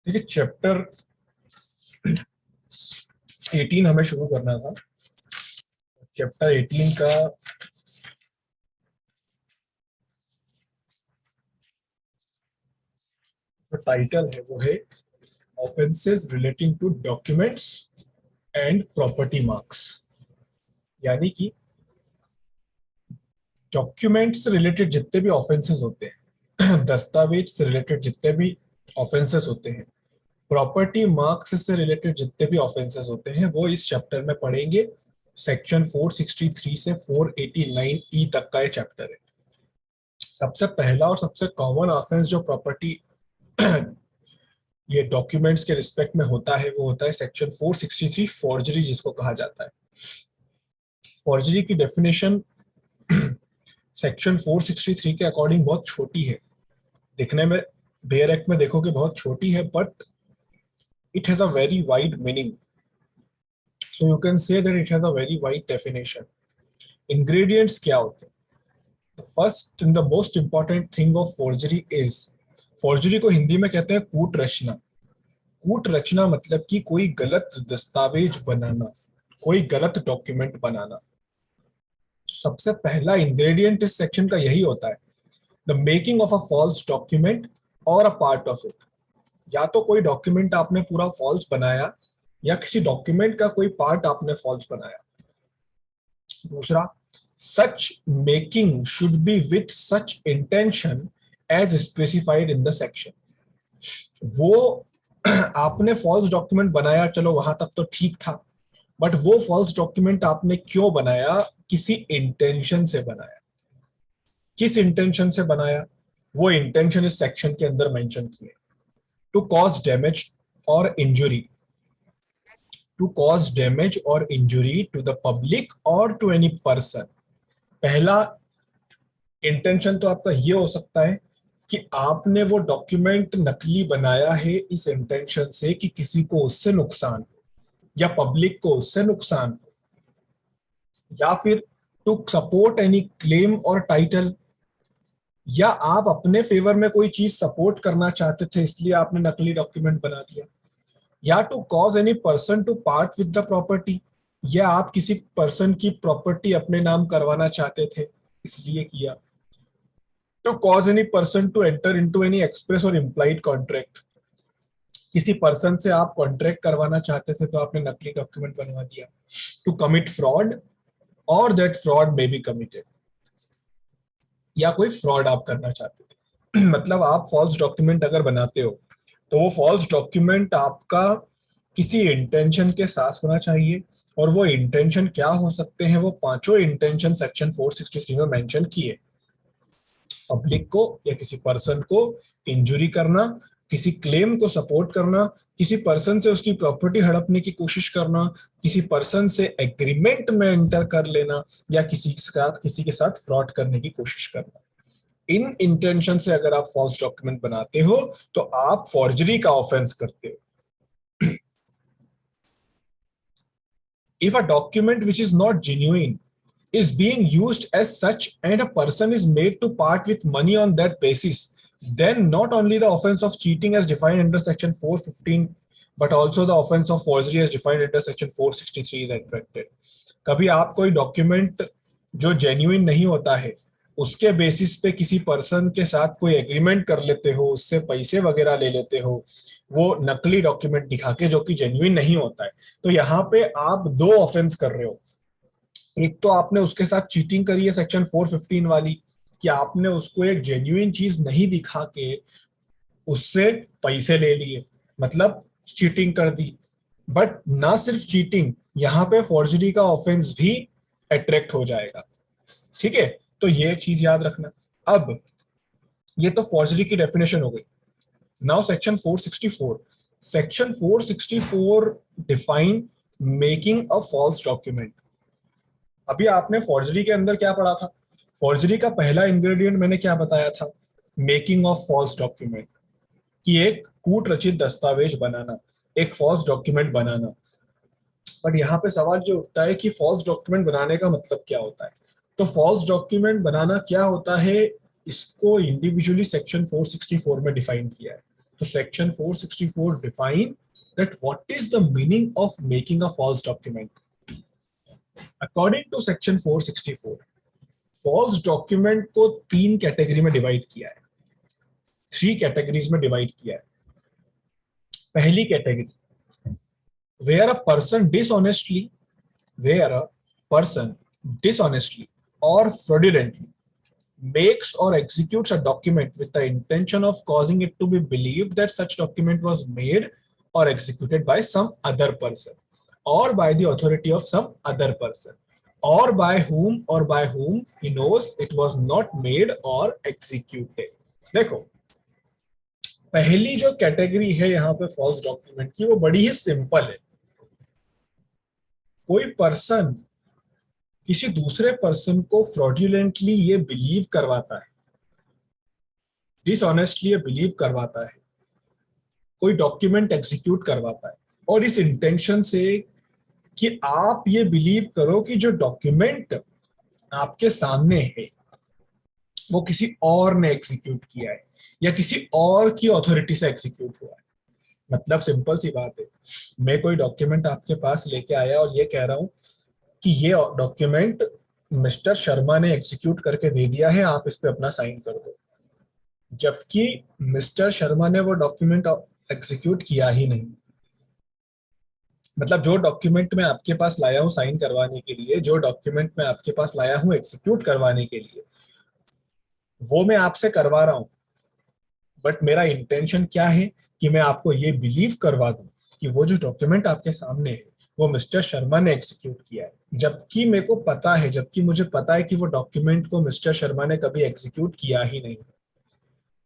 देखिए चैप्टर 18 हमें शुरू करना था। चैप्टर 18 का जो टाइटल है वो है offences relating to documents and property marks. यानी कि डॉक्यूमेंट्स से रिलेटेड जितने भी ऑफेंसेस होते हैं दस्तावेज से रिलेटेड जितने भी ऑफेंसेस होते हैं, प्रॉपर्टी मार्क्स से रिलेटेड जितने भी ऑफेंसेस होते हैं वो इस चैप्टर में पढ़ेंगे। सेक्शन 463 से 489 ई तक का ये चैप्टर है। सबसे पहला और सबसे कॉमन ऑफेंस जो प्रॉपर्टी ये डॉक्यूमेंट्स के रिस्पेक्ट में होता है वो होता है सेक्शन 463 फॉर्जरी, जिसको कहा जाता है। फॉर्जरी की डेफिनेशन सेक्शन 463 के अकॉर्डिंग बहुत छोटी है। दिखने में बेयर एक्ट में देखो कि बहुत छोटी है, but it has a very wide meaning, so you can say that it has a very wide definition. Ingredients क्या होते हैं? First and the most important thing of forgery is, forgery को हिंदी में कहते हैं कूट रचना। कूट रचना मतलब कि कोई गलत दस्तावेज बनाना, कोई गलत डॉक्यूमेंट बनाना। सबसे पहला इंग्रेडिएंट इस सेक्शन का यही होता है, the making of a false document और अ पार्ट ऑफ इट। या तो कोई डॉक्यूमेंट आपने पूरा फॉल्स बनाया या किसी डॉक्यूमेंट का कोई पार्ट आपने फॉल्स बनाया। दूसरा, such making should be with such intention as specified in the section. वो आपने फॉल्स डॉक्यूमेंट बनाया, चलो वहां तक तो ठीक था, बट वो फॉल्स डॉक्यूमेंट आपने क्यों बनाया? किसी इंटेंशन से बनाया। किस इंटेंशन से बनाया? वो इंटेंशन इस सेक्शन के अंदर मेंशन किए। टू कॉज डैमेज और इंजुरी, टू कॉज डैमेज और इंजुरी टू द पब्लिक और टू एनी पर्सन। पहला इंटेंशन तो आपका ये हो सकता है कि आपने वो डॉक्यूमेंट नकली बनाया है इस इंटेंशन से कि किसी को उससे नुकसान हो या पब्लिक को उससे नुकसान हो, या फिर टू सपोर्ट एनी क्लेम और टाइटल, या आप अपने फेवर में कोई चीज सपोर्ट करना चाहते थे इसलिए आपने नकली डॉक्यूमेंट बना दिया, या to cause any person to part with the property, या आप किसी पर्सन की प्रॉपर्टी अपने नाम करवाना चाहते थे इसलिए किया। To cause any person to enter into any express और इम्प्लाइड कॉन्ट्रैक्ट, किसी पर्सन से आप कॉन्ट्रैक्ट करवाना चाहते थे तो आपने नकली डॉक्यूमेंट बनवा दिया। टू कमिट फ्रॉड और that fraud may be committed, या कोई फ्रॉड आप करना चाहते थे मतलब आप फॉल्स डॉक्यूमेंट अगर बनाते हो तो वो फॉल्स डॉक्यूमेंट आपका किसी इंटेंशन के साथ होना चाहिए, और वो इंटेंशन क्या हो सकते हैं? वो पांचों इंटेंशन सेक्शन 463 में मेंशन किए। पब्लिक को या किसी पर्सन को इंजुरी करना, किसी क्लेम को सपोर्ट करना, किसी पर्सन से उसकी प्रॉपर्टी हड़पने की कोशिश करना, किसी पर्सन से एग्रीमेंट में एंटर कर लेना, या किसी के साथ फ्रॉड करने की कोशिश करना। इन इंटेंशन से अगर आप फॉल्स डॉक्यूमेंट बनाते हो तो आप फॉर्जरी का ऑफेंस करते हो। If a document which is not genuine is being used as such and a person is made to part with money on that basis, then not only the offense of cheating as defined under section 415 but also the offense of forgery as defined under section 463 is attracted। कभी आप कोई document जो genuine नहीं होता है उसके basis पे किसी पर्सन के साथ कोई एग्रीमेंट कर लेते हो, उससे पैसे वगैरह ले लेते हो, वो नकली डॉक्यूमेंट दिखा के जो कि जेन्युइन नहीं होता है, तो यहाँ पे आप दो ऑफेंस कर रहे हो। एक तो आपने उसके साथ चीटिंग करी है सेक्शन 415 वाली, कि आपने उसको एक जेन्युइन चीज नहीं दिखा के उससे पैसे ले लिए, मतलब चीटिंग कर दी। बट ना सिर्फ चीटिंग, यहाँ पे फॉर्जरी का ऑफेंस भी अट्रैक्ट हो जाएगा। ठीक है, तो ये चीज याद रखना। अब ये तो फॉर्जरी की डेफिनेशन हो गई। Now section 464, section 464 define making a false document. अभी आपने फॉर्जरी के अंदर क्या पढ़ा था? फॉर्जरी का पहला इंग्रेडिएंट मैंने क्या बताया था? मेकिंग ऑफ फॉल्स डॉक्यूमेंट, कि एक कूट रचित दस्तावेज बनाना, एक फॉल्स डॉक्यूमेंट बनाना। बट यहाँ पे सवाल ये उठता है कि फॉल्स डॉक्यूमेंट बनाने का मतलब क्या होता है? तो फॉल्स डॉक्यूमेंट बनाना क्या होता है, इसको इंडिविजुअली सेक्शन 464 में डिफाइन किया है। तो section 464 define that what is the meaning of making a false document. According to section 464 false document को 3 कैटेगरी में डिवाइड किया है, 3 कैटेगरीज में डिवाइड किया है. पहली category, where a person dishonestly where a person dishonestly or fraudulently makes or executes a document with the intention of causing it to be believed that such document was made or executed by some other person or by the authority of some other person or by whom he knows it was not made or executed. देखो, पहली जो category है यहाँ पे false document की, वो बड़ी ही simple है. कोई पर्सन किसी दूसरे पर्सन को फ्रॉडुलेंटली ये बिलीव करवाता है, डिसऑनेस्टली ये बिलीव करवाता है, कोई डॉक्यूमेंट एग्जीक्यूट करवाता है और इस इंटेंशन से कि आप ये बिलीव करो कि जो डॉक्यूमेंट आपके सामने है वो किसी और ने एग्जीक्यूट किया है या किसी और की अथॉरिटी से एग्जीक्यूट हुआ है. मतलब सिंपल सी बात है, मैं कोई डॉक्यूमेंट आपके पास लेके आया और ये कह रहा हूं कि ये डॉक्यूमेंट मिस्टर शर्मा ने एग्जीक्यूट करके दे दिया है, आप इस पे अपना साइन कर दो, जबकि मिस्टर शर्मा ने वो डॉक्यूमेंट एग्जीक्यूट किया ही नहीं. मतलब जो डॉक्यूमेंट मैं आपके पास लाया हूं साइन करवाने के लिए, जो डॉक्यूमेंट मैं आपके पास लाया हूं एग्जीक्यूट करवाने के लिए, वो मैं आपसे करवा रहा हूं, बट मेरा इंटेंशन क्या है कि मैं आपको ये बिलीव करवा दूं कि वो जो डॉक्यूमेंट आपके सामने है वो मिस्टर शर्मा ने एग्जीक्यूट किया है, जबकि मेरे को पता है, जबकि मुझे पता है कि वो डॉक्यूमेंट को मिस्टर शर्मा ने कभी एग्जीक्यूट किया ही नहीं.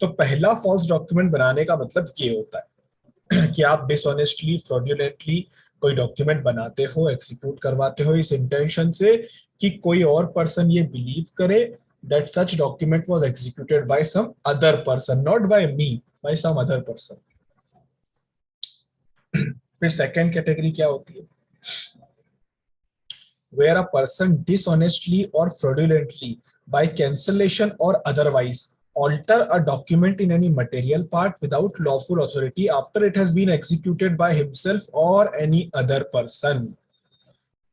तो पहला फॉल्स डॉक्यूमेंट बनाने का मतलब ये होता है कि आप डिसऑनेस्टली फ्रॉडुलेंटली कोई डॉक्यूमेंट बनाते हो, एग्जीक्यूट करवाते हो इस इंटेंशन से कि कोई और पर्सन ये बिलीव करे that such document was executed by some other person, not by me, by some other person. फिर सेकंड कैटेगरी क्या होती है, where a person dishonestly or fraudulently by cancellation or otherwise alter a document in any material part without lawful authority after it has been executed by himself or any other person.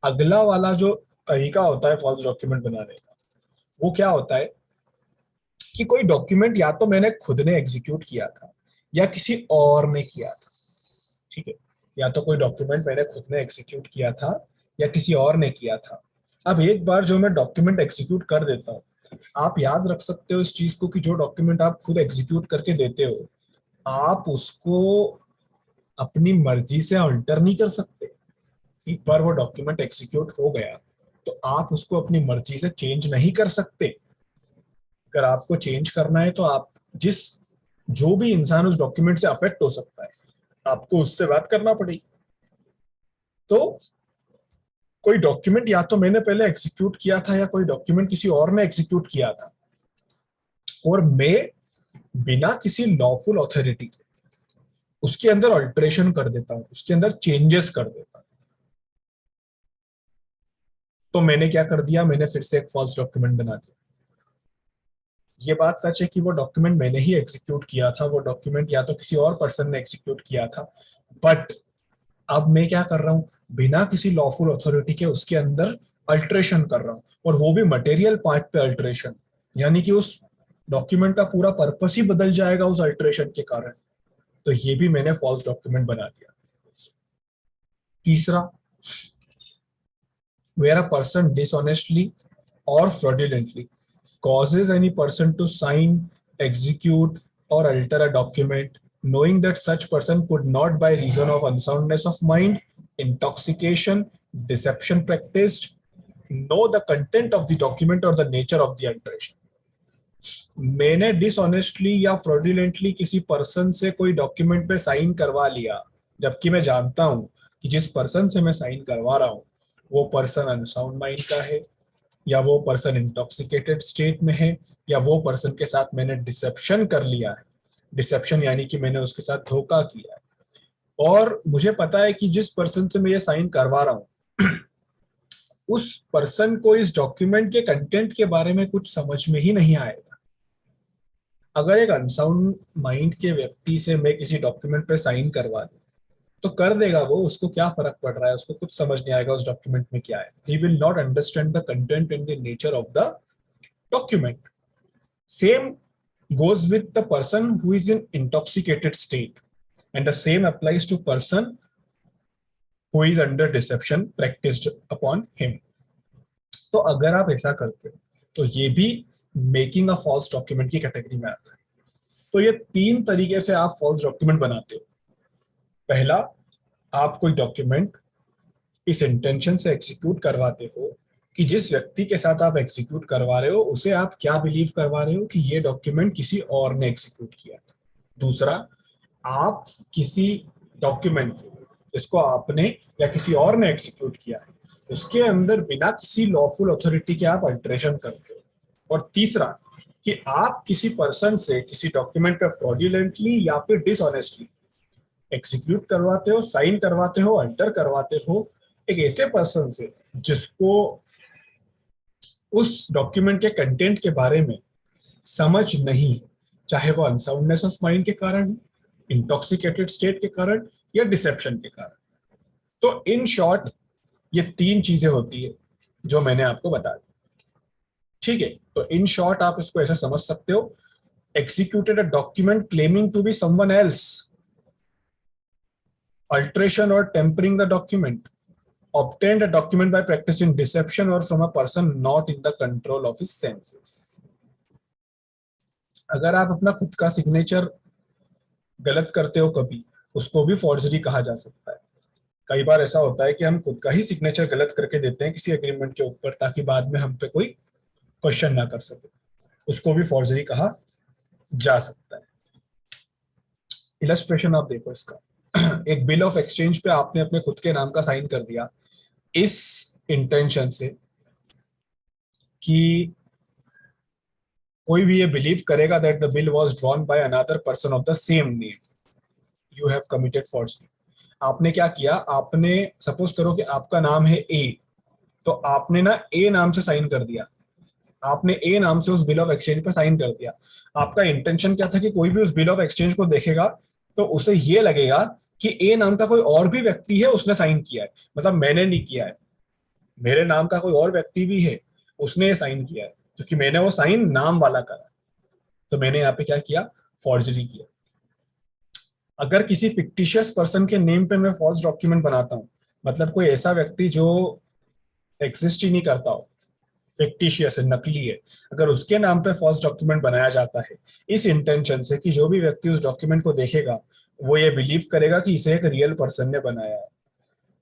अगला वाला जो तरीका होता है false document बनाने का, वो क्या होता है कि कोई डॉक्यूमेंट या तो मैंने खुद ने एग्जीक्यूट किया था या किसी और ने किया था. ठीक है, या तो कोई डॉक्यूमेंट मैंने खुद ने एग्जीक्यूट किया था या किसी और ने किया था. अब एक बार जो मैं डॉक्यूमेंट एग्जीक्यूट कर देता हूँ, आप याद रख सकते हो इस चीज को कि जो डॉक्यूमेंट आप खुद एग्जीक्यूट करके देते हो, आप उसको अपनी मर्जी से अल्टर नहीं कर सकते. एक बार वो डॉक्यूमेंट एग्जीक्यूट हो गया तो आप उसको अपनी मर्जी से चेंज नहीं कर सकते. अगर आपको चेंज करना है तो आप जो भी इंसान उस डॉक्यूमेंट से अफेक्ट हो सकता है, आपको उससे बात करना पड़ेगी. तो कोई डॉक्यूमेंट या तो मैंने पहले एग्जीक्यूट किया था या कोई डॉक्यूमेंट किसी और ने एग्जीक्यूट किया था, और मैं बिना किसी लॉफुल अथॉरिटी के उसके अंदर अल्टरेशन कर देता हूं, उसके अंदर चेंजेस कर देता हूं. तो मैंने क्या कर दिया, मैंने फिर से एक फॉल्स डॉक्यूमेंट बना दिया. ये बात सच है कि वो डॉक्यूमेंट मैंने ही एग्जीक्यूट किया था, वो डॉक्यूमेंट या तो किसी और पर्सन ने एग्जीक्यूट किया था, बट अब मैं क्या कर रहा हूं, बिना किसी लॉफुल अथॉरिटी के उसके अंदर अल्टरेशन कर रहा हूं, और वो भी मटेरियल पार्ट पे अल्टरेशन, यानी कि उस डॉक्यूमेंट का पूरा पर्पस ही बदल जाएगा उस अल्टरेशन के कारण. तो ये भी मैंने फॉल्स डॉक्यूमेंट बना दिया. तीसरा, where a person dishonestly or fraudulently causes any person to sign, execute, or alter a document, knowing that such person could not, by reason of unsoundness of mind, intoxication, deception practiced, know the content of the document or the nature of the alteration. मैंने dishonestly या fraudulently किसी person से कोई document पे sign करवा लिया, जबकि मैं जानता हूं कि जिस पर्सन से मैं साइन करवा रहा हूं वो पर्सन अनसाउंड माइंड का है, या वो पर्सन इंटॉक्सिकेटेड स्टेट में है, या वो पर्सन के साथ मैंने डिसेप्शन कर लिया है. डिसेप्शन यानी कि मैंने उसके साथ धोखा किया है, और मुझे पता है कि जिस पर्सन से मैं ये साइन करवा रहा हूं उस पर्सन को इस डॉक्यूमेंट के कंटेंट के बारे में कुछ समझ में ही नहीं आएगा. अगर एक अनसाउंड माइंड के व्यक्ति से मैं किसी डॉक्यूमेंट पे साइन करवा दूं तो कर देगा वो, उसको क्या फर्क पड़ रहा है, उसको कुछ समझ नहीं आएगा उस डॉक्यूमेंट में क्या है. He will not understand the content and the nature of the document. Same goes with the person who is in intoxicated state, and the same applies to person who is under deception practiced upon him. तो अगर आप ऐसा करते हो तो ये भी making a false document की कैटेगरी में आता है. तो ये तीन तरीके से आप फॉल्स डॉक्यूमेंट बनाते हो. पहला, आप कोई डॉक्यूमेंट इस इंटेंशन से एग्जीक्यूट करवाते हो कि जिस व्यक्ति के साथ आप एग्जीक्यूट करवा रहे हो उसे आप क्या बिलीव करवा रहे हो कि ये डॉक्यूमेंट किसी और ने एग्जीक्यूट किया था. दूसरा, आप किसी डॉक्यूमेंट जिसको आपने या किसी और ने एग्जीक्यूट किया है उसके अंदर बिना किसी लॉफुल अथॉरिटी के आप अल्टरेशन करते हो. और तीसरा, कि आप किसी पर्सन से किसी डॉक्यूमेंट पे फ्रॉडुलेंटली या फिर डिसऑनेस्टली एग्जीक्यूट करवाते हो, साइन करवाते हो, अल्टर करवाते हो एक ऐसे पर्सन से जिसको उस डॉक्यूमेंट के कंटेंट के बारे में समझ नहीं, चाहे वो अनसाउंडनेस ऑफ माइंड के कारण, इंटॉक्सिकेटेड स्टेट के कारण या डिसेप्शन के कारण. तो इन शॉर्ट ये तीन चीजें होती है जो मैंने आपको बता दी. ठीक है, तो इन शॉर्ट आप इसको ऐसे समझ सकते हो. executed a document claiming to be someone else, alteration or tempering the document, obtained a document by practicing deception or from a person not in the control of his senses. अगर आप अपना खुद का सिग्नेचर गलत करते हो कभी, उसको भी फॉर्जरी कहा जा सकता है. कई बार ऐसा होता है कि हम खुद का ही सिग्नेचर गलत करके देते हैं किसी एग्रीमेंट के ऊपर ताकि बाद में हम पे कोई क्वेश्चन ना कर सके, उसको भी फॉर्जरी कहा जा सकता है. इलस्ट्रेशन आप देखो इसका. एक बिल ऑफ एक्सचेंज पे आपने अपने खुद के नाम का साइन कर दिया इस इंटेंशन से कि कोई भी ये बिलीव करेगा that the bill was drawn by another person of the same name. You have committed forgery. आपने क्या किया, आपने सपोज करो कि आपका नाम है ए, तो आपने ना ए नाम से साइन कर दिया, आपने ए नाम से उस बिल ऑफ एक्सचेंज पर साइन कर दिया. आपका इंटेंशन क्या था कि कोई भी उस बिल ऑफ एक्सचेंज को देखेगा तो उसे ये लगेगा कि ए नाम का कोई और भी व्यक्ति है, उसने साइन किया है, मतलब मैंने नहीं किया है, मेरे नाम का कोई और व्यक्ति भी है, उसने साइन किया है, क्योंकि मैंने वो साइन नाम वाला करा. तो मैंने यहाँ पे क्या किया, फॉर्जरी किया. अगर किसी फिक्टिशियस पर्सन के नेम पे मैं फॉल्स डॉक्यूमेंट बनाता हूँ, मतलब कोई ऐसा व्यक्ति जो एग्जिस्ट ही नहीं करता हो, फिक्टिशियस है, नकली है, अगर उसके नाम पे फॉल्स डॉक्यूमेंट बनाया जाता है इस इंटेंशन से कि जो भी व्यक्ति उस डॉक्यूमेंट को देखेगा वो ये बिलीव करेगा कि इसे एक रियल पर्सन ने बनाया है,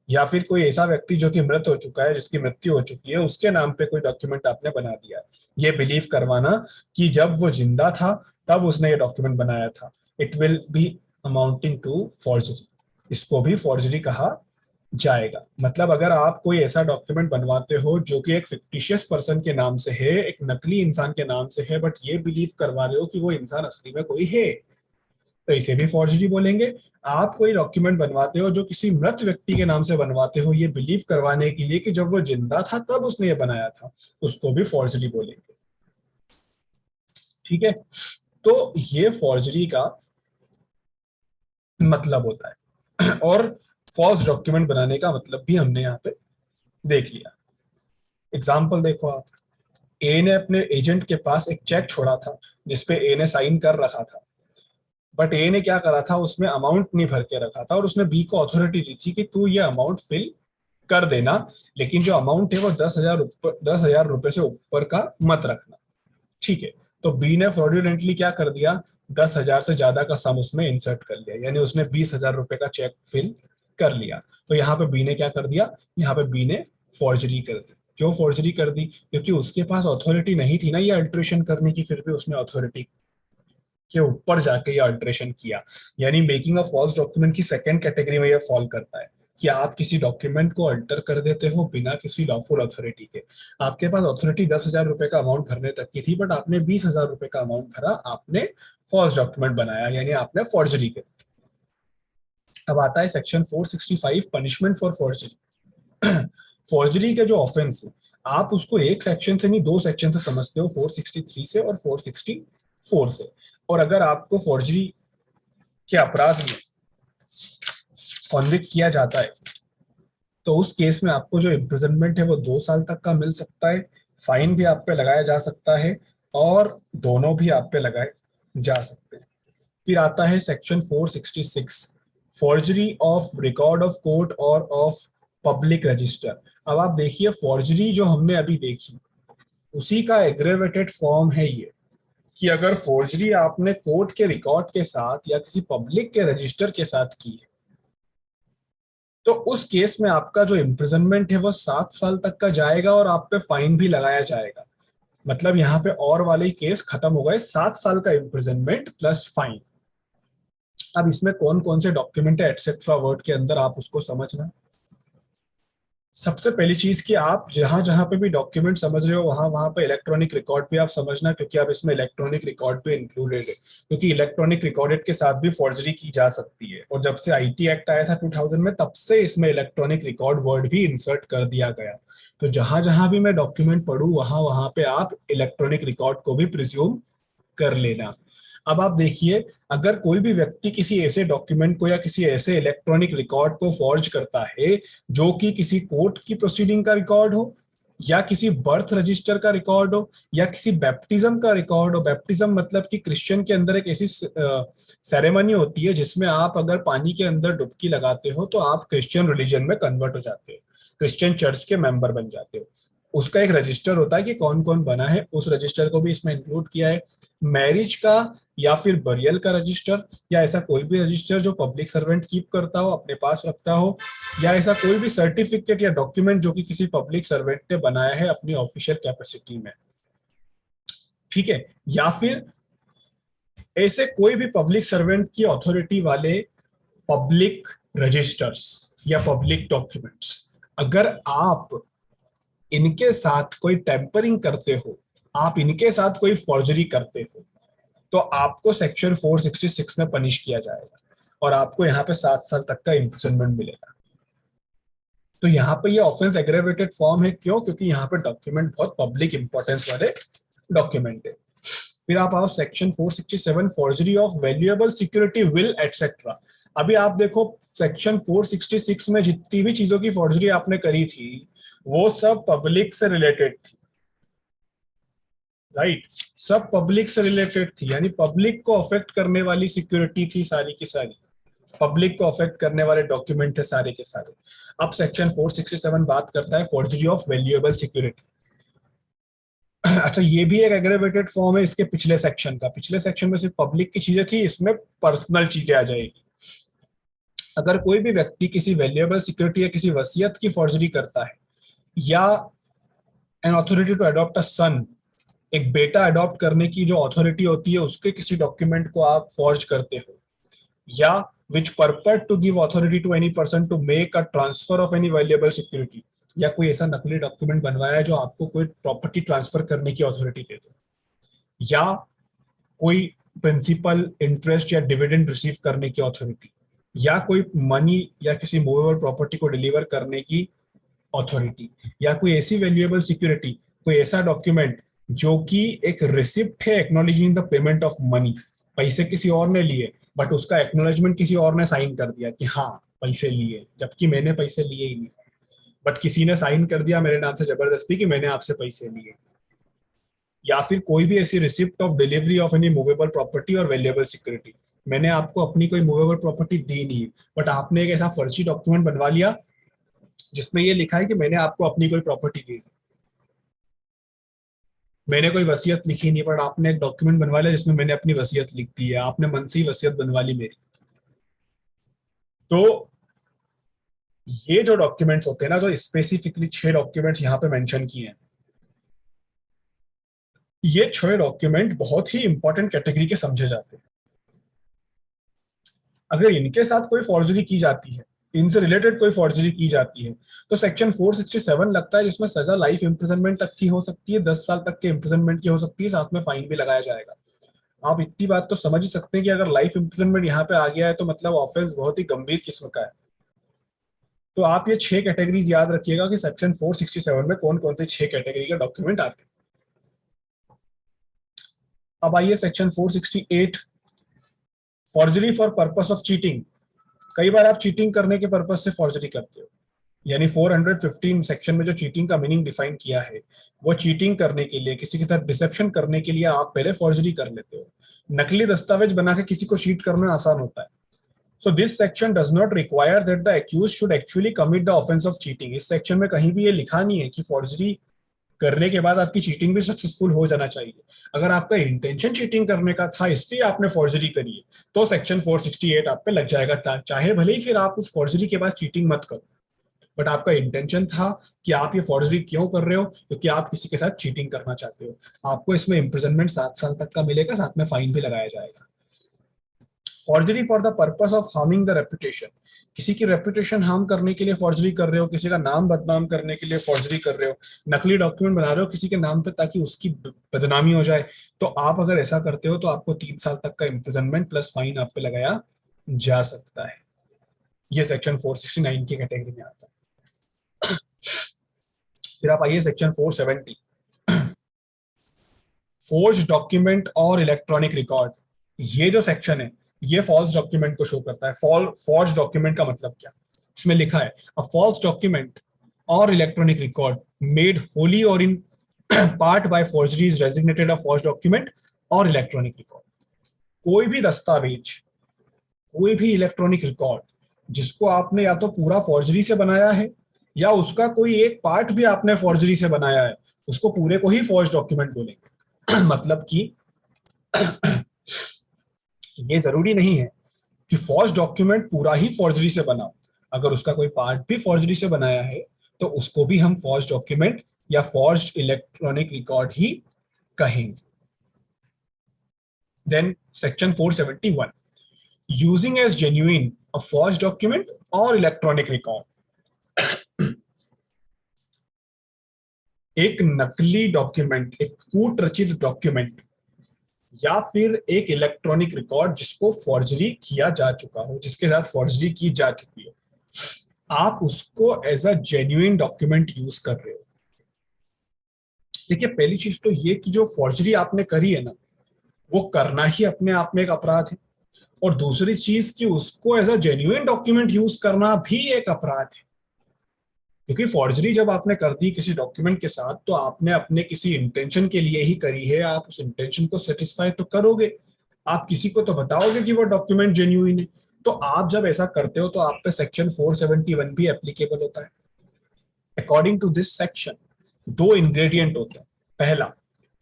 या फिर कोई ऐसा व्यक्ति जो कि मृत हो चुका है, जिसकी मृत्यु हो चुकी है, उसके नाम पे कोई डॉक्यूमेंट आपने बना दिया, ये बिलीव करवाना कि जब वो जिंदा था तब उसने ये डॉक्यूमेंट बनाया था, it will be amounting to forgery. इसको भी फॉर्जरी कहा जाएगा. मतलब अगर आप कोई ऐसा डॉक्यूमेंट बनवाते हो जो कि एक फिक्टिशियस पर्सन के नाम से है, एक नकली इंसान के नाम से है, बट ये बिलीव करवा रहे हो कि वो इंसान असली में कोई है, तो इसे भी फॉर्जरी बोलेंगे. आप कोई डॉक्यूमेंट बनवाते हो जो किसी मृत व्यक्ति के नाम से बनवाते हो ये बिलीव करवाने के लिए कि जब वो जिंदा था तब उसने ये बनाया था, उसको भी फॉर्जरी बोलेंगे. ठीक है, तो ये फॉर्जरी का मतलब होता है. और फॉल्स डॉक्यूमेंट बनाने का मतलब भी हमने यहाँ पे देख लिया. एग्जाम्पल देखो आप. ए ने अपने एजेंट के पास एक चेक छोड़ा था जिसपे ए ने साइन कर रखा था, बट ए ने क्या करा था, उसमें अमाउंट नहीं भर के रखा था और उसने बी को अथॉरिटी दी थी कि तू ये अमाउंट फिल कर देना, लेकिन जो अमाउंट है वो 10,000 रुपए से ऊपर का मत रखना. ठीक है, तो बी ने फ्रॉडुलेंटली क्या कर दिया, 10,000 से ज्यादा का सम उसमें इंसर्ट कर लिया, यानी उसने 20,000 रुपए का चेक फिल कर लिया. तो यहाँ पे बी ने क्या कर दिया, यहाँ पे बी ने फॉर्जरी कर दी. क्यों फॉर्जरी कर दी, क्योंकि उसके पास अथॉरिटी नहीं थी ना ये अल्ट्रेशन करने की, फिर भी उसने अथॉरिटी के ऊपर जाके ये अल्ट्रेशन किया. यानी मेकिंग अ फॉल्स डॉक्यूमेंट की सेकंड कैटेगरी में ये फॉल करता है कि आप किसी डॉक्यूमेंट को अल्टर कर देते हो बिना किसी लॉफुल अथॉरिटी के. आपके पास अथॉरिटी 10,000 रुपए का अमाउंट भरने तक की थी, बट आपने 20,000 रुपए का अमाउंट भरा, आपने फॉल्स डॉक्यूमेंट बनाया, यानी आपने फॉर्जरी की. अब आता है section 465, punishment for forgery. Forgery के जो ऑफेंस है आप उसको एक सेक्शन से नहीं दो सेक्शन से समझते हो, 463 से और 464 से. और अगर आपको फॉर्जरी के अपराध में कॉन्विक्ट किया जाता है तो उस केस में आपको जो इम्प्रिजनमेंट है वो 2 साल तक का मिल सकता है, फाइन भी आप पे लगाया जा सकता है, और दोनों भी आप पे लगाए जा सकते हैं। फिर आता है section 466, forgery of record of court और ऑफ पब्लिक रजिस्टर। अब आप देखिए, फॉर्जरी जो हमने अभी देखी उसी का एग्रेवेटेड फॉर्म है ये, कि अगर फॉर्जरी आपने कोर्ट के रिकॉर्ड के साथ या किसी पब्लिक के रजिस्टर के साथ की है तो उस केस में आपका जो इम्प्रिजनमेंट है वो 7 साल तक का जाएगा और आप पे फाइन भी लगाया जाएगा। मतलब यहाँ पे और वाले केस खत्म हो गए, 7 साल का इम्प्रिजनमेंट प्लस फाइन। अब इसमें कौन कौन से डॉक्यूमेंट है एटसेट्रा वर्ड के अंदर, आप उसको समझना। सबसे पहली चीज कि आप जहां जहां पे भी डॉक्यूमेंट समझ रहे हो वहां वहां पे इलेक्ट्रॉनिक रिकॉर्ड भी आप समझना, क्योंकि अब इसमें इलेक्ट्रॉनिक रिकॉर्ड भी इंक्लूडेड है, क्योंकि इलेक्ट्रॉनिक रिकॉर्डेड के साथ भी फॉर्जरी की जा सकती है। और जब से आईटी एक्ट आया था 2000 में, तब से इसमें इलेक्ट्रॉनिक रिकॉर्ड वर्ड भी इंसर्ट कर दिया गया। तो जहां जहां भी मैं डॉक्यूमेंट पढ़ू वहां वहां पे आप इलेक्ट्रॉनिक रिकॉर्ड को भी प्रिज्यूम कर लेना। अब आप देखिए, अगर कोई भी व्यक्ति किसी ऐसे डॉक्यूमेंट को या किसी ऐसे इलेक्ट्रॉनिक रिकॉर्ड को फॉर्ज करता है जो कि किसी कोर्ट की प्रोसीडिंग का रिकॉर्ड हो, या किसी बर्थ रजिस्टर का रिकॉर्ड हो, या किसी बैप्टिज्म का रिकॉर्ड हो। बैप्टिज्म मतलब कि क्रिश्चियन के अंदर एक ऐसी सेरेमनी होती है जिसमें आप अगर पानी के अंदर डुबकी लगाते हो तो आप क्रिश्चियन रिलीजन में कन्वर्ट हो जाते हो, क्रिश्चियन चर्च के मेंबर बन जाते हो। उसका एक रजिस्टर होता है कि कौन कौन बना है, उस रजिस्टर को भी इसमें इंक्लूड किया है। मैरिज का या फिर बरियल का रजिस्टर, या ऐसा कोई भी रजिस्टर जो पब्लिक सर्वेंट कीप करता हो, अपने पास रखता हो, या ऐसा कोई भी सर्टिफिकेट या डॉक्यूमेंट जो कि किसी पब्लिक सर्वेंट ने बनाया है अपनी ऑफिशियल कैपेसिटी में, ठीक है। या फिर ऐसे कोई भी पब्लिक सर्वेंट की अथॉरिटी वाले पब्लिक रजिस्टर्स या पब्लिक डॉक्यूमेंट्स, अगर आप इनके साथ कोई टेम्परिंग करते हो, आप इनके साथ कोई फॉर्जरी करते हो, तो आपको सेक्शन 466 में पनिश किया जाएगा और आपको यहाँ पे 7 साल तक का इम्प्रिजनमेंट मिलेगा। तो यहाँ पे ये ऑफेंस एग्रेवेटेड फॉर्म है, क्यों? क्योंकि यहाँ पे डॉक्यूमेंट बहुत पब्लिक इंपॉर्टेंस वाले डॉक्यूमेंट है। फिर आप आओ section 467, forgery of valuable security will etcetera. अभी आप देखो, सेक्शन 466 में जितनी भी चीजों की फॉर्जरी आपने करी थी वो सब पब्लिक से रिलेटेड थी, राइट? सब पब्लिक से रिलेटेड थी, यानी पब्लिक को अफेक्ट करने वाली सिक्योरिटी थी सारी की सारी, पब्लिक को अफेक्ट करने वाले डॉक्यूमेंट थे सारे के सारे। अब सेक्शन 467 बात करता है फॉर्जरी ऑफ वैल्यूएबल सिक्योरिटी। अच्छा, ये भी एक एग्रेवेटेड फॉर्म है इसके पिछले सेक्शन का। पिछले सेक्शन में सिर्फ पब्लिक की चीजें थी, इसमें पर्सनल चीजें आ जाएगी। अगर कोई भी व्यक्ति किसी वैल्यूएबल सिक्योरिटी या किसी वसीयत की फॉर्जरी करता है, या an authority to adopt a son, एक बेटा अडॉप्ट करने की जो अथॉरिटी होती है उसके किसी डॉक्यूमेंट को आप फॉर्ज करते हो, या which purport to give authority to any person to make a transfer of any valuable security, या कोई ऐसा नकली डॉक्यूमेंट बनवाया है जो आपको कोई प्रॉपर्टी ट्रांसफर करने की अथॉरिटी दे दो, या कोई प्रिंसिपल इंटरेस्ट या डिविडेंड रिसीव करने की अथॉरिटी, या कोई मनी या किसी मूवेबल प्रॉपर्टी को डिलीवर करने की अथॉरिटी, या कोई ऐसी वैल्यूएबल सिक्योरिटी, कोई ऐसा डॉक्यूमेंट जो कि एक रिसिप्ट है acknowledging the payment of money, पैसे किसी और ने लिए बट उसका एक्नॉलेजमेंट किसी और ने साइन कर दिया कि हाँ पैसे लिए, जबकि मैंने पैसे लिए ही नहीं, बट किसी ने साइन कर दिया मेरे नाम से जबरदस्ती कि मैंने आपसे पैसे लिए। या फिर कोई भी ऐसी receipt of delivery of any movable property और वैल्यूएबल सिक्योरिटी, मैंने आपको अपनी कोई मूवेबल प्रॉपर्टी दी नहीं, बट आपने एक ऐसा फर्जी डॉक्यूमेंट बनवा लिया जिसमें ये लिखा है कि मैंने आपको अपनी कोई प्रॉपर्टी दी, मैंने कोई वसीयत लिखी नहीं, बट आपने एक डॉक्यूमेंट बनवा लिया जिसमें मैंने अपनी वसीयत लिख दी है, आपने मन से ही वसीयत बनवा ली मेरी। तो ये जो डॉक्यूमेंट्स होते हैं ना, जो स्पेसिफिकली 6 डॉक्यूमेंट्स यहाँ पे मेंशन किए हैं, ये 6 डॉक्यूमेंट बहुत ही इंपॉर्टेंट कैटेगरी के समझे जाते हैं। अगर इनके साथ कोई फॉर्जरी की जाती है, इनसे रिलेटेड कोई फॉर्जरी की जाती है, तो सेक्शन 467 लगता है जिसमें सजा लाइफ इम्प्रिजनमेंट तक की हो सकती है, 10 साल तक के इम्प्रिजनमेंट की हो सकती है, साथ में फाइन भी लगाया जाएगा। आप इतनी बात तो समझ ही सकते हैं कि अगर लाइफ इम्प्रिजनमेंट यहाँ पे आ गया है तो मतलब ऑफेंस बहुत ही गंभीर किस्म का है। तो आप ये 6 कैटेगरीज याद रखिएगा कि सेक्शन 467 में कौन कौन से 6 कैटेगरी के डॉक्यूमेंट आते हैं। अब आइए section 468, forgery for purpose of cheating. कई बार आप चीटिंग करने के पर्पस से फॉर्जरी करते हो, यानी 415 सेक्शन में जो चीटिंग का मीनिंग डिफाइन किया है, वो चीटिंग करने के लिए, किसी के साथ डिसेप्शन करने के लिए आप पहले फॉर्जरी कर लेते हो। नकली दस्तावेज बना के किसी को चीट करना आसान होता है। So this section does not require that the accused should actually commit the offence of cheating. इस सेक्शन में कहीं भी ये लिखा नहीं है कि फॉर्जरी करने के बाद आपकी चीटिंग भी सक्सेसफुल हो जाना चाहिए। अगर आपका इंटेंशन चीटिंग करने का था इसलिए आपने फॉर्जरी करी है, तो सेक्शन 468 आप पे लग जाएगा, चाहे भले ही फिर आप उस फॉर्जरी के बाद चीटिंग मत करो, बट आपका इंटेंशन था कि आप ये फॉर्जरी क्यों कर रहे हो, क्योंकि आप किसी के साथ चीटिंग करना चाहते हो। आपको इसमें इंप्रिजनमेंट 7 साल तक का मिलेगा, साथ में फाइन भी लगाया जाएगा। Forgery for the purpose of harming the reputation, किसी की रेपुटेशन हार्म करने के लिए फॉर्जरी कर रहे हो, किसी का नाम बदनाम करने के लिए फॉर्जरी कर रहे हो, नकली डॉक्यूमेंट बना रहे हो किसी के नाम पे ताकि उसकी बदनामी हो जाए, तो आप अगर ऐसा करते हो तो आपको 3 साल तक का इंप्रिजनमेंट प्लस फाइन आप पे लगाया जा सकता है। ये सेक्शन 469 की कैटेगरी में आता है। फिर आप आइए सेक्शन 470, फोर्ज डॉक्यूमेंट और इलेक्ट्रॉनिक रिकॉर्ड। ये जो सेक्शन है ये फॉल्स डॉक्यूमेंट को शो करता है। फॉर्ज डॉक्यूमेंट का मतलब क्या, इसमें लिखा है अ फॉल्स डॉक्यूमेंट और इलेक्ट्रॉनिक रिकॉर्ड मेड होली और in part by forgery is designated a forge document और इलेक्ट्रॉनिक रिकॉर्ड। कोई भी दस्तावेज, कोई भी इलेक्ट्रॉनिक रिकॉर्ड जिसको आपने या तो पूरा फॉर्जरी से बनाया है या उसका कोई एक पार्ट भी आपने फॉर्जरी से बनाया है, उसको पूरे को ही फॉर्ज डॉक्यूमेंट बोलेंगे। मतलब कि ये जरूरी नहीं है कि फॉर्ज डॉक्यूमेंट पूरा ही फॉर्जरी से बना, अगर उसका कोई पार्ट भी फॉर्जरी से बनाया है तो उसको भी हम फॉर्ज डॉक्यूमेंट या फॉर्ज इलेक्ट्रॉनिक रिकॉर्ड ही कहेंगे। Then section 471, using as genuine a forge document और इलेक्ट्रॉनिक रिकॉर्ड। एक नकली डॉक्यूमेंट, एक कूट रचित डॉक्यूमेंट या फिर एक इलेक्ट्रॉनिक रिकॉर्ड जिसको फॉर्जरी किया जा चुका हो, जिसके साथ फॉर्जरी की जा चुकी है, आप उसको as a genuine document use कर रहे हो। देखिए, पहली चीज तो ये कि जो फॉर्जरी आपने करी है ना, वो करना ही अपने आप में एक अपराध है, और दूसरी चीज कि उसको as a genuine document use करना भी एक अपराध है। क्योंकि फॉर्जरी जब आपने कर दी किसी डॉक्यूमेंट के साथ, तो आपने अपने किसी इंटेंशन के लिए ही करी है, आप उस इंटेंशन को सेटिस्फाई तो करोगे, आप किसी को तो बताओगे कि वो डॉक्यूमेंट जेन्युइन है। तो आप जब ऐसा करते हो तो आप पे सेक्शन 471 भी एप्लीकेबल होता है। अकॉर्डिंग टू दिस सेक्शन दो इंग्रेडिएंट होते हैं। पहला,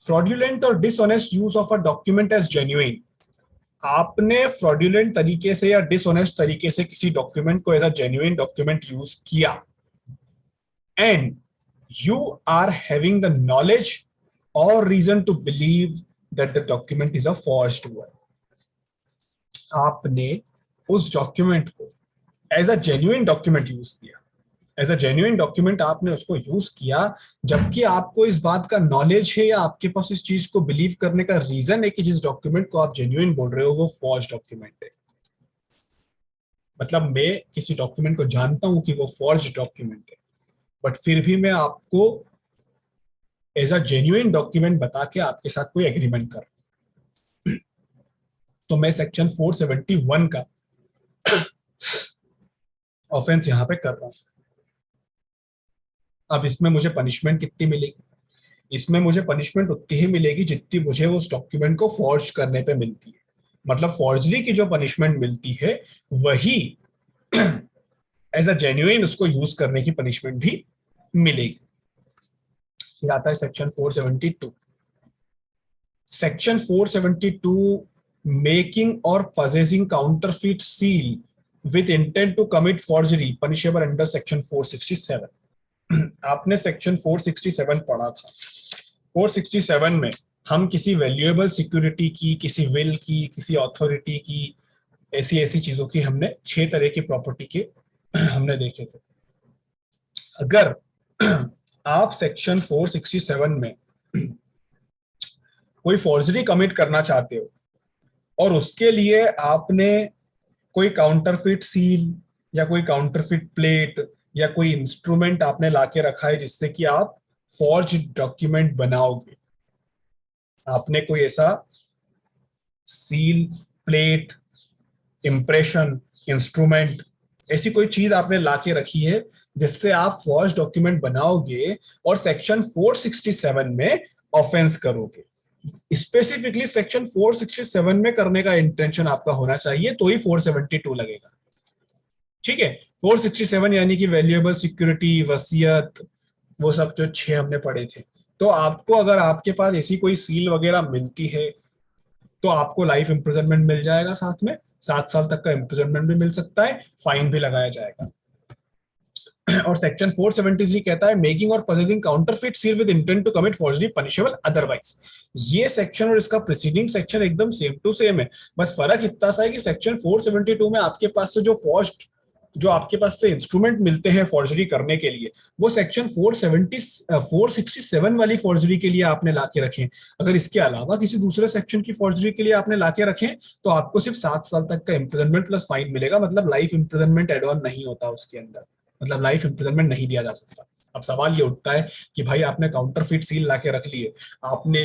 फ्रॉड्यूलेंट और dishonest use of a document as genuine. आपने फ्रॉड्यूलेंट तरीके से या डिसऑनेस्ट तरीके से किसी डॉक्यूमेंट को as a genuine document use किया, and you are having the knowledge or reason to believe that the document is a forged one. आपने उस डॉक्यूमेंट को as a genuine document use किया, एज अ जेन्युइन डॉक्यूमेंट आपने उसको use किया, जबकि आपको इस बात का नॉलेज है या आपके पास इस चीज को बिलीव करने का रीजन है कि जिस डॉक्यूमेंट को आप जेन्युइन बोल रहे हो वो फॉर्ज डॉक्यूमेंट है। मतलब मैं किसी डॉक्यूमेंट को जानता हूं कि वो फॉर्ज डॉक्यूमेंट है, बट फिर भी मैं आपको एज अ जेन्युइन डॉक्यूमेंट बता के आपके साथ कोई एग्रीमेंट कर, तो मैं सेक्शन 471 का ऑफेंस यहां पे कर रहा हूं। अब इसमें मुझे पनिशमेंट कितनी मिलेगी? इसमें मुझे पनिशमेंट उतनी ही मिलेगी जितनी मुझे उस डॉक्यूमेंट को फॉर्ज करने पे मिलती है। मतलब फॉर्जरी की जो पनिशमेंट मिलती है वही एज अ जेन्युइन उसको यूज करने की पनिशमेंट भी मिलेगी। फिर आता है सेक्शन 472। सेक्शन 472, मेकिंग और possessing counterfeit seal with intent to commit forgery punishable under section 467। आपने सेक्शन 467 पढ़ा था। 467 में हम किसी वैल्यूएबल सिक्योरिटी की, किसी विल की, किसी अथॉरिटी की, ऐसी ऐसी चीजों की हमने 6 तरह की प्रॉपर्टी के हमने देखे थे। अगर आप सेक्शन 467 में कोई फॉर्जरी कमिट करना चाहते हो और उसके लिए आपने कोई काउंटरफिट सील या कोई काउंटरफिट प्लेट या कोई इंस्ट्रूमेंट आपने लाके रखा है जिससे कि आप फॉर्ज डॉक्यूमेंट बनाओगे, आपने कोई ऐसा सील, प्लेट, इंप्रेशन, इंस्ट्रूमेंट, ऐसी कोई चीज आपने लाके रखी है जिससे आप फॉर्ज डॉक्यूमेंट बनाओगे और सेक्शन 467 में ऑफेंस करोगे। स्पेसिफिकली सेक्शन 467 में करने का इंटेंशन आपका होना चाहिए, तो ही 472 लगेगा। ठीक है, 467 यानी कि वैल्यूएबल सिक्योरिटी, वसीयत, वो सब जो 6 हमने पढ़े थे। तो आपको अगर आपके पास ऐसी कोई सील वगैरह मिलती है तो आपको लाइफ इम्प्रिजनमेंट मिल जाएगा, साथ में 7 साल तक का इम्प्रिजनमेंट भी मिल सकता है, फाइन भी लगाया जाएगा। और सेक्शन 473 कहता है मेकिंग और possessing counterfeit seal with intent to commit forgery punishable otherwise. ये सेक्शन और इसका प्रीसीडिंग सेक्शन एकदम सेम टू सेम है, बस फर्क इतना सा है कि सेक्शन 472 में आपके पास से जो आपके पास से इंस्ट्रूमेंट मिलते हैं फॉर्जरी करने के लिए, वो सेक्शन 467 वाली फॉर्जरी के लिए आपने लाके रखे। अगर इसके अलावा किसी दूसरे सेक्शन की फॉर्जरी के लिए आपने लाके रखे तो आपको सिर्फ 7 साल तक का इम्प्रिजनमेंट प्लस फाइन मिलेगा, मतलब लाइफ इम्प्रिजनमेंट एड ऑन नहीं होता उसके अंदर, मतलब लाइफ इम्प्रिजनमेंट नहीं दिया जा सकता। अब सवाल ये उठता है कि भाई आपने काउंटरफिट सील लाके रख लिए, आपने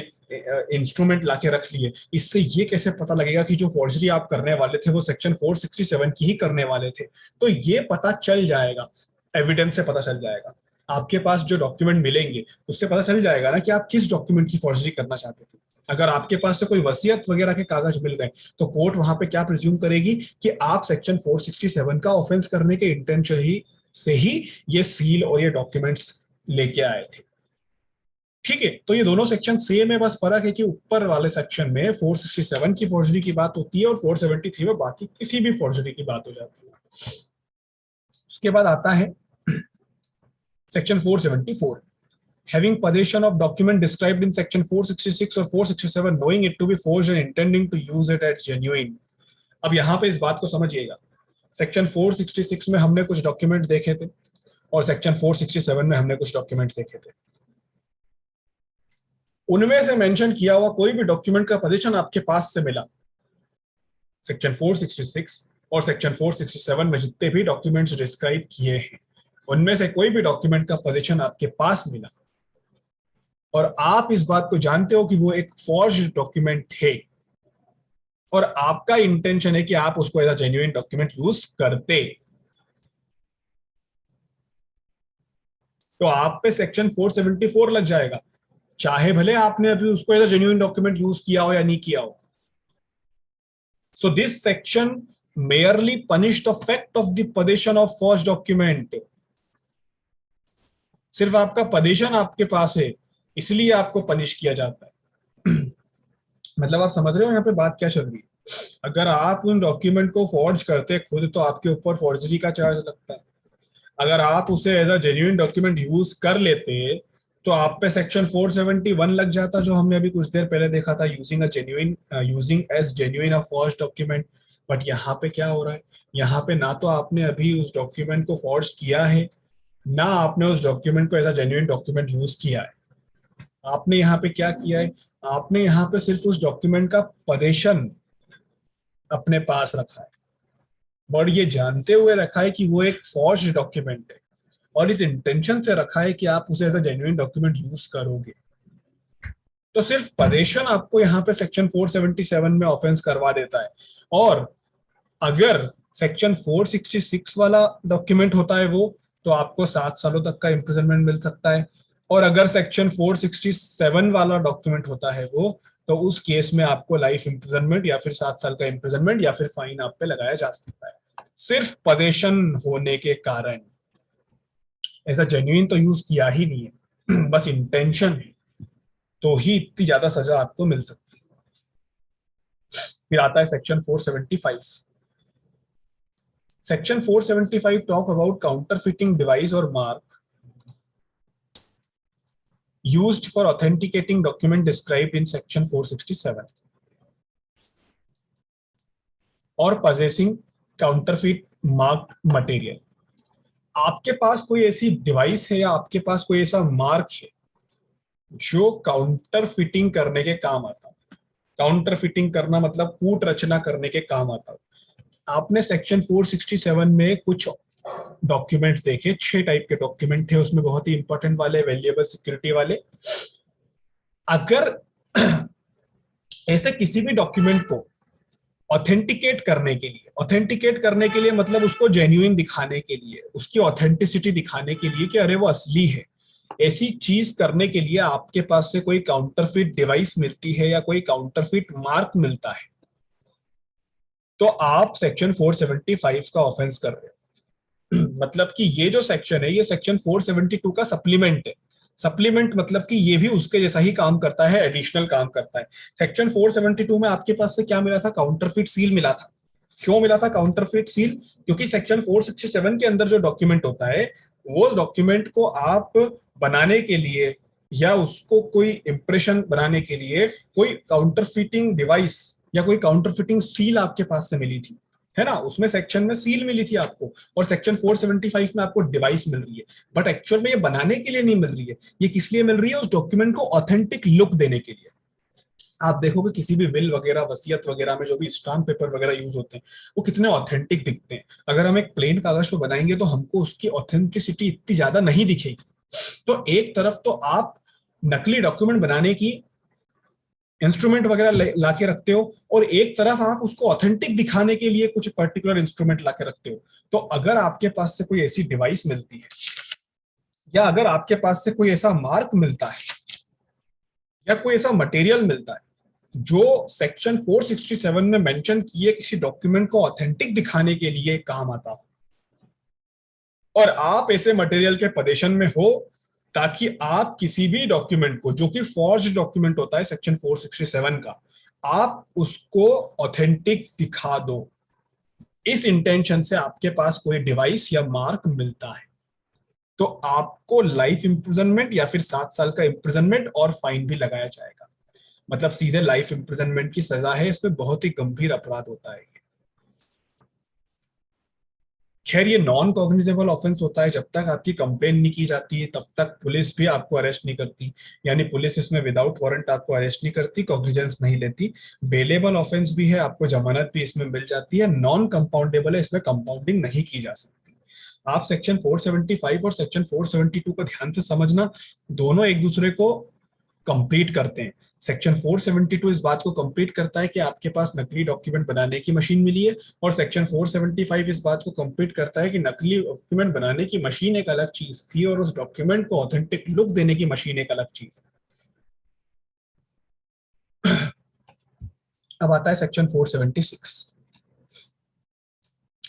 इंस्ट्रूमेंट लाके रख लिए, इससे ये कैसे पता लगेगा कि जो फॉर्जरी आप करने वाले थे वो सेक्शन 467 की ही करने वाले थे? तो ये पता चल जाएगा, एविडेंस से पता चल जाएगा। आपके पास जो डॉक्यूमेंट मिलेंगे उससे पता चल जाएगा ना कि आप किस डॉक्यूमेंट की फॉर्जरी करना चाहते थे। अगर आपके पास से कोई वसीयत वगैरह के कागज मिल गए तो कोर्ट वहां पे क्या प्रिज्यूम करेगी कि आप सेक्शन 467 का ऑफेंस करने के इंटेंशन से ही ये सील और ये डॉक्यूमेंट्स लेके आए थे। ठीक है, तो ये दोनों सेक्शन सेम है, बस फर्क है कि ऊपर वाले सेक्शन में 467 की फॉर्जरी की बात होती है और 473 में बाकी किसी भी फॉर्जरी की बात हो जाती है। उसके बाद आता है section 474, having possession of document described in section 466 or 467 knowing it to be forged and intending to use it as genuine। अब यहां पे इस बात को समझिएगा, सेक्शन 466 में हमने कुछ डॉक्यूमेंट देखे थे और सेक्शन 467 में हमने कुछ डॉक्यूमेंट देखे थे। उनमें से मेंशन किया हुआ कोई भी डॉक्यूमेंट का पोजीशन आपके पास से मिला, सेक्शन 466 और सेक्शन 467 में जितने भी डॉक्यूमेंट्स डिस्क्राइब किए हैं उनमें से कोई भी डॉक्यूमेंट का पोजीशन आपके पास मिला और आप इस बात को जानते हो कि वो एक फॉर्ज्ड डॉक्यूमेंट है और आपका इंटेंशन है कि आप उसको as a genuine document use करते, तो आप पे सेक्शन 474 लग जाएगा, चाहे भले आपने अभी उसको as a genuine document use किया हो या नहीं किया हो। So this section merely punish the fact of the possession of forged document। सिर्फ आपका पोजीशन आपके पास है इसलिए आपको पनिश किया जाता है। मतलब आप समझ रहे हो यहाँ पे बात क्या चल रही है? अगर आप उन डॉक्यूमेंट को फॉर्ज करते खुद तो आपके ऊपर फॉर्जरी का चार्ज लगता है, अगर आप उसे as a genuine document use कर लेते तो आप पे सेक्शन 471 लग जाता, जो हमने अभी कुछ देर पहले देखा था, using as genuine a forge document. But यहाँ पे क्या हो रहा है, यहाँ पे ना तो आपने अभी उस डॉक्यूमेंट को फॉर्ज किया है ना आपने उस डॉक्यूमेंट को as a genuine document use किया है। आपने यहाँ पे क्या किया है, आपने यहाँ पे सिर्फ उस डॉक्यूमेंट का पोजीशन अपने पास रखा है और ये जानते हुए रखा है कि वो एक फॉर्ज्ड डॉक्यूमेंट है और इस इंटेंशन से रखा है कि आप उसे as a genuine document use करोगे। तो सिर्फ पोजीशन आपको यहाँ पे सेक्शन 477 में ऑफेंस करवा देता है, और अगर सेक्शन 466 वाला डॉक्यूमेंट होता है वो तो आपको 7 सालों तक का इम्प्रिजनमेंट मिल सकता है, और अगर सेक्शन 467 वाला डॉक्यूमेंट होता है वो तो उस केस में आपको लाइफ इम्प्रिजनमेंट या फिर 7 साल का इम्प्रिजनमेंट या फिर फाइन आप पे लगाया जा सकता है, सिर्फ पोजीशन होने के कारण। ऐसा जेन्युइन तो यूज किया ही नहीं है, बस इंटेंशन है, तो ही इतनी ज्यादा सजा आपको मिल सकती है। फिर आता है section 475। Section 475 talk about counterfeiting device और mark used for authenticating document described in section 467 और possessing counterfeit marked material। आपके पास कोई ऐसी डिवाइस है या आपके पास कोई ऐसा मार्क है जो काउंटर फिटिंग करने के काम आता है। काउंटर फिटिंग करना मतलब कूट रचना करने के काम आता है। आपने सेक्शन 467 में कुछ डॉक्यूमेंट्स देखे, 6 टाइप के डॉक्यूमेंट थे उसमें, बहुत ही इंपॉर्टेंट वाले, वैल्यूएबल सिक्योरिटी वाले। अगर ऐसे किसी भी डॉक्यूमेंट को ऑथेंटिकेट करने के लिए, ऑथेंटिकेट करने के लिए मतलब उसको जेन्युइन दिखाने के लिए, उसकी ऑथेंटिसिटी दिखाने के लिए कि अरे वो असली है, ऐसी चीज करने के लिए आपके पास से कोई काउंटरफिट डिवाइस मिलती है या कोई काउंटरफिट मार्क मिलता है, तो आप सेक्शन 475 का ऑफेंस कर रहे हो। मतलब कि ये जो सेक्शन है ये सेक्शन 472 का सप्लीमेंट है। सप्लीमेंट मतलब कि ये भी उसके जैसा ही काम करता है, एडिशनल काम करता है। सेक्शन 472 में आपके पास से क्या मिला था? काउंटरफिट सील मिला था। क्यों मिला था काउंटरफिट सील? क्योंकि सेक्शन 467 के अंदर जो डॉक्यूमेंट होता है, वो डॉक्यूमेंट को आप बनाने के लिए या उसको कोई इंप्रेशन बनाने के लिए कोई काउंटरफिटिंग डिवाइस या कोई काउंटरफिटिंग सील आपके पास से मिली थी, है ना? उसमें सेक्शन में सील मिली थी आपको, और सेक्शन 475 में आपको डिवाइस मिल रही है। बट एक्चुअल में ये बनाने के लिए नहीं मिल रही है, ये किस लिए मिल रही है? उस डॉक्यूमेंट को ऑथेंटिक लुक देने के लिए। आप देखोगे किसी भी विल वगैरह, वसीयत वगैरह में जो भी स्टाम्प पेपर वगैरह यूज होते हैं, वो कितने ऑथेंटिक दिखते हैं। अगर हम एक प्लेन कागज पे बनाएंगे तो हमको उसकी ऑथेंटिसिटी इतनी ज्यादा नहीं दिखेगी। तो एक तरफ तो आप नकली डॉक्यूमेंट बनाने की इंस्ट्रूमेंट वगैरह ला के रखते हो, और एक तरफ आप उसको ऑथेंटिक दिखाने के लिए कुछ पर्टिकुलर इंस्ट्रूमेंट ला के रखते हो। तो अगर आपके पास से कोई ऐसी डिवाइस मिलती है, या अगर आपके पास से कोई ऐसा मार्क मिलता है, या कोई ऐसा मटेरियल मिलता है जो सेक्शन 467 में मेंशन किए किसी डॉक्यूमेंट को ऑथेंटिक दिखाने के लिए काम आता हो, और आप ऐसे मटेरियल के पोजीशन में हो, ताकि आप किसी भी डॉक्यूमेंट को, जो कि फॉर्ज डॉक्यूमेंट होता है सेक्शन 467 का, आप उसको ऑथेंटिक दिखा दो, इस इंटेंशन से आपके पास कोई डिवाइस या मार्क मिलता है, तो आपको लाइफ इंप्रिजनमेंट या फिर 7 साल का इंप्रिजनमेंट और फाइन भी लगाया जाएगा। मतलब सीधे लाइफ इंप्रिजनमेंट की सजा है, इसमें बहुत ही गंभीर अपराध होता है। खैर ये नॉन कॉग्निजेबल ऑफेंस होता है, जब तक आपकी कंप्लेन नहीं की जाती है तब तक पुलिस भी आपको अरेस्ट नहीं करती, यानी पुलिस इसमें विदाउट वारंट आपको अरेस्ट नहीं करती, कॉग्निजेंस नहीं लेती। बेलेबल ऑफेंस भी है, आपको जमानत भी इसमें मिल जाती है। नॉन कंपाउंडेबल है, इसमें कंपाउंडिंग नहीं की जा सकती। आप सेक्शन 475 और सेक्शन 472 को ध्यान से समझना, दोनों एक दूसरे को कंप्लीट करते हैं। सेक्शन 472 इस बात को कंप्लीट करता है कि आपके पास नकली डॉक्यूमेंट बनाने की मशीन मिली है, और सेक्शन 475 इस बात को कंप्लीट करता है कि नकली डॉक्यूमेंट बनाने की मशीन एक अलग चीज थी और उस डॉक्यूमेंट को ऑथेंटिक लुक देने की मशीन एक अलग चीज है। अब आता है सेक्शन 476।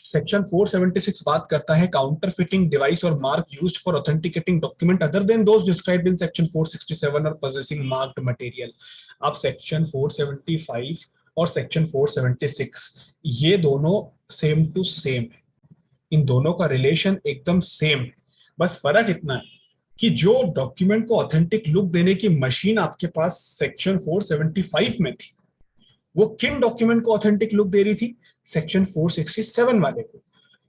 सेक्शन 476 बात करता है काउंटरफिटिंग डिवाइस और mark used for authenticating document other than those described in section 467 और पोजेसिंग मार्क्ड मटेरियल। अब सेक्शन 475 और सेक्शन 476 ये दोनों सेम टू सेम है, इन दोनों का रिलेशन एकदम सेम है। बस फर्क इतना है कि जो डॉक्यूमेंट को ऑथेंटिक लुक देने की मशीन आपके पास सेक्शन 475 में थी, वो किन डॉक्यूमेंट को ऑथेंटिक लुक दे रही थी? सेक्शन 467 वाले को।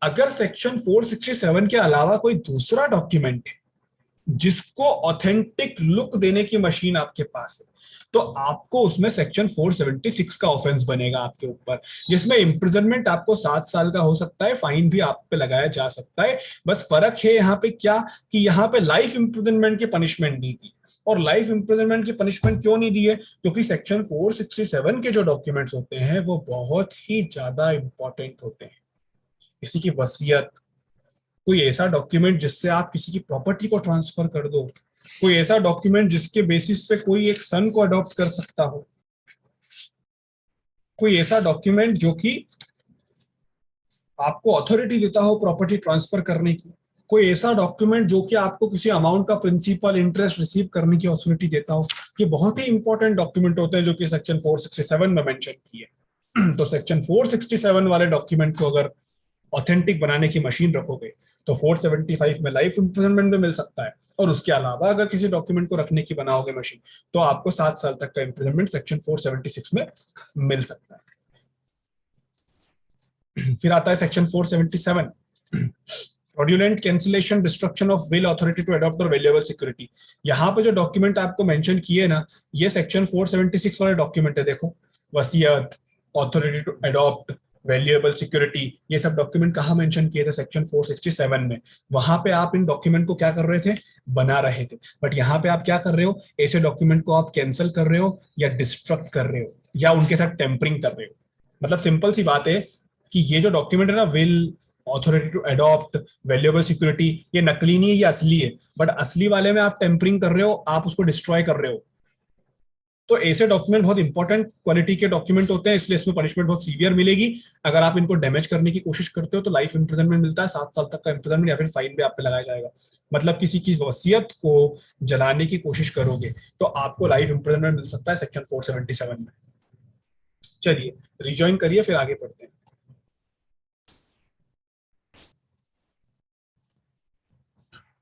अगर सेक्शन 467 के अलावा कोई दूसरा डॉक्यूमेंट है जिसको ऑथेंटिक लुक देने की मशीन आपके पास है, तो आपको उसमें सेक्शन 476 का ऑफेंस बनेगा आपके ऊपर, जिसमें इंप्रिजनमेंट आपको 7 साल का हो सकता है, फाइन भी आप पे लगाया जा सकता है। बस फर्क है यहाँ पे क्या, कि यहाँ पे लाइफ इंप्रिजनमेंट की पनिशमेंट दी थी। और लाइफ इंप्रिजनमेंट की पनिशमेंट क्यों नहीं दी है? क्योंकि सेक्शन 467 के जो डॉक्यूमेंट्स होते हैं वो बहुत ही ज्यादा इंपॉर्टेंट होते हैं। किसी की वसीयत, कोई ऐसा डॉक्यूमेंट जिससे आप किसी की प्रॉपर्टी को ट्रांसफर कर दो, कोई ऐसा डॉक्यूमेंट जिसके बेसिस पे कोई एक सन को अडॉप्ट कर सकता हो, कोई ऐसा डॉक्यूमेंट जो कि आपको अथॉरिटी देता हो प्रॉपर्टी ट्रांसफर करने की, कोई ऐसा डॉक्यूमेंट जो कि आपको किसी अमाउंट का प्रिंसिपल इंटरेस्ट रिसीव करने की अथॉरिटी देता हो। ये बहुत ही इंपॉर्टेंट डॉक्यूमेंट होते हैं जो कि सेक्शन 467 में मेंशन किए। तो सेक्शन 467 वाले डॉक्यूमेंट को अगर ऑथेंटिक बनाने की मशीन रखोगे तो 475 में लाइफ इंप्रिजनमेंट भी मिल सकता है, और उसके अलावा अगर किसी डॉक्यूमेंट को रखने की बनाओगे मशीन तो आपको 7 साल तक का इंप्रिजनमेंट सेक्शन 476 में मिल सकता है। फिर आता है section 477, fraudulent cancellation destruction of will authority to adopt और वैल्यूएबल सिक्योरिटी। यहाँ पे जो डॉक्यूमेंट आपको मेंशन किए ना, ये सेक्शन 476 वाले डॉक्यूमेंट है। देखो, वसीयत, authority to adopt, valuable security, ये सब डॉक्यूमेंट कहाँ मेंशन किए थे? सेक्शन 467 में। वहां पे आप इन डॉक्यूमेंट को क्या कर रहे थे? बना रहे थे। बट यहाँ पे आप क्या कर रहे हो? ऐसे डॉक्यूमेंट को आप कैंसिल कर रहे हो, या डिस्ट्रक्ट कर रहे हो, या उनके साथ टेम्परिंग कर रहे हो। मतलब सिंपल सी बात है कि ये जो डॉक्यूमेंट है ना, will, authority to adopt, valuable security, ये नकली नहीं है, ये असली है। बट असली वाले में आप टेम्परिंग कर रहे हो, आप उसको डिस्ट्रॉय कर रहे हो। तो ऐसे डॉक्यूमेंट बहुत इंपॉर्टेंट क्वालिटी के डॉक्यूमेंट होते हैं, इसलिए इसमें पनिशमेंट बहुत सीवियर मिलेगी। अगर आप इनको डैमेज करने की कोशिश करते हो तो लाइफ इंप्रिजनमेंट मिलता है, 7 साल तक का इंप्रिजनमेंट, या फिर फाइन भी आप पे लगाया जाएगा। मतलब किसी की वसीयत को जलाने की कोशिश करोगे तो आपको लाइफ इंप्रिजनमेंट मिल सकता है सेक्शन 477 में। चलिए रिज्वाइन करिए, फिर आगे पढ़ते हैं।